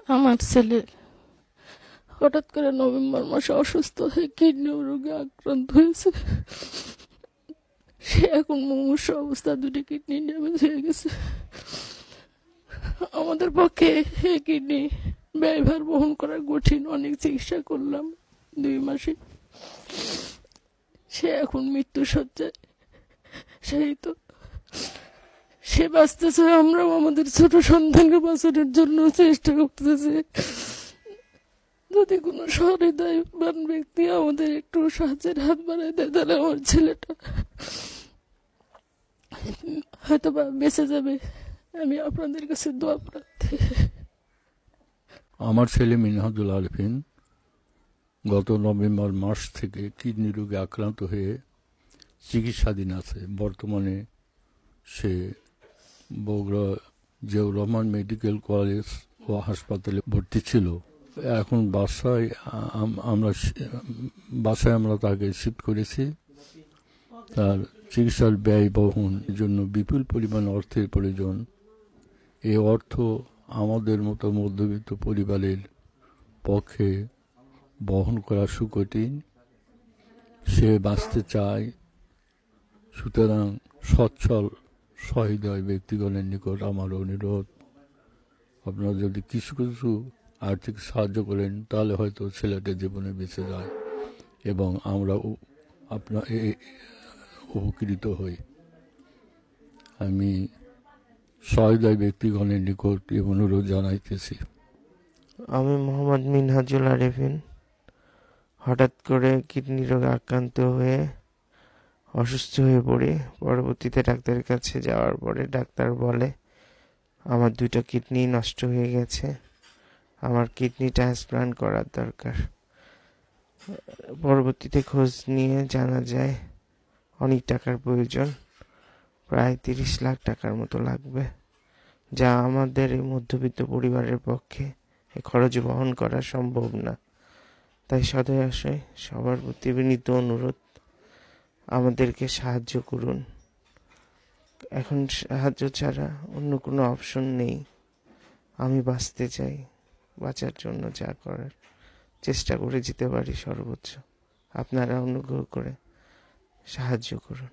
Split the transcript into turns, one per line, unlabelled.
আমার ছেলে হঠাৎ করে নভেম্বর মাসে অসুস্থ হয়ে কিডনি রোগে আক্রান্ত হয়েছে। সে এখন মুমূর্ষু অবস্থা, দুটি কিডনি ড্যামেজ হয়ে গেছে। আমাদের পক্ষে এই কিডনি ব্যয়ভার বহন করা কঠিন। অনেক চিকিৎসা করলাম 2 মাসে। সে এখন মৃত্যু সজ্জায়। সেই তো সে বাঁচতেছে, আমরাও আমাদের ছোট সন্তানকে বাঁচানোর জন্য চেষ্টা করতেছি। যদি কোনো সহৃদয়বান ব্যক্তি আমাদের একটু সাহায্যের হাত বাড়ায় দেয়, তাহলে আমার ছেলেটা হয়তো বা বেঁচে যাবে। আমি আপনাদের কাছে দোয়া প্রার্থী।
আমার ছেলে মিনহাজুল আরেফিন গত নভেম্বর মাস থেকে কিডনি রোগে আক্রান্ত হয়ে চিকিৎসাধীন আছে। বর্তমানে সে বগুড়া জিয়াউর রহমান মেডিকেল কলেজ ও হাসপাতালে ভর্তি ছিল। এখন বাসায় আমরা তাকে শিফট করেছি। তার চিকিৎসার ব্যয় বহনের জন্য বিপুল পরিমাণ অর্থের প্রয়োজন। এই অর্থ আমাদের মতো মধ্যবিত্ত পরিবারের পক্ষে বহন করা সুকঠিন। সে বাঁচতে চায়। সুতরাং সচ্ছল সহৃদয় ব্যক্তিগণের নিকট আমার অনুরোধ, আপনারা যদি কিছু কিছু আর্থিক সাহায্য করেন, তাহলে হয়তো ছেলেটার জীবনে বেঁচে যায় এবং আমরা আপনার উপকৃত হই। আমি সহৃদয় ব্যক্তিগণের নিকট এই অনুরোধ জানাইতেছি।
আমি মোহাম্মদ মিনহাজুল আরেফিন হঠাৎ করে কিডনি রোগে আক্রান্ত হয়ে অসুস্থ হয়ে পড়ি। পরবর্তীতে ডাক্তারের কাছে যাওয়ার পরে ডাক্তার বলে আমার 2টা কিডনি নষ্ট হয়ে গেছে, আমার কিডনি ট্রান্সপ্লান্ট করার দরকার। পরবর্তীতে খোঁজ নিয়ে জানা যায় অনেক টাকার প্রয়োজন, প্রায় 30 লাখ টাকার মতো লাগবে, যা আমাদের এই মধ্যবিত্ত পরিবারের পক্ষে এই খরচ বহন করা সম্ভব না। তাই সদয় আশায় সবার প্রতি বিনীত অনুরোধ, আমাদেরকে সাহায্য করুন। এখন সাহায্য ছাড়া অন্য কোনো অপশন নেই। আমি বাঁচতে চাই, বাঁচার জন্য যা করার চেষ্টা করে যেতে পারি সর্বোচ্চ। আপনারা অনুগ্রহ করে সাহায্য করুন।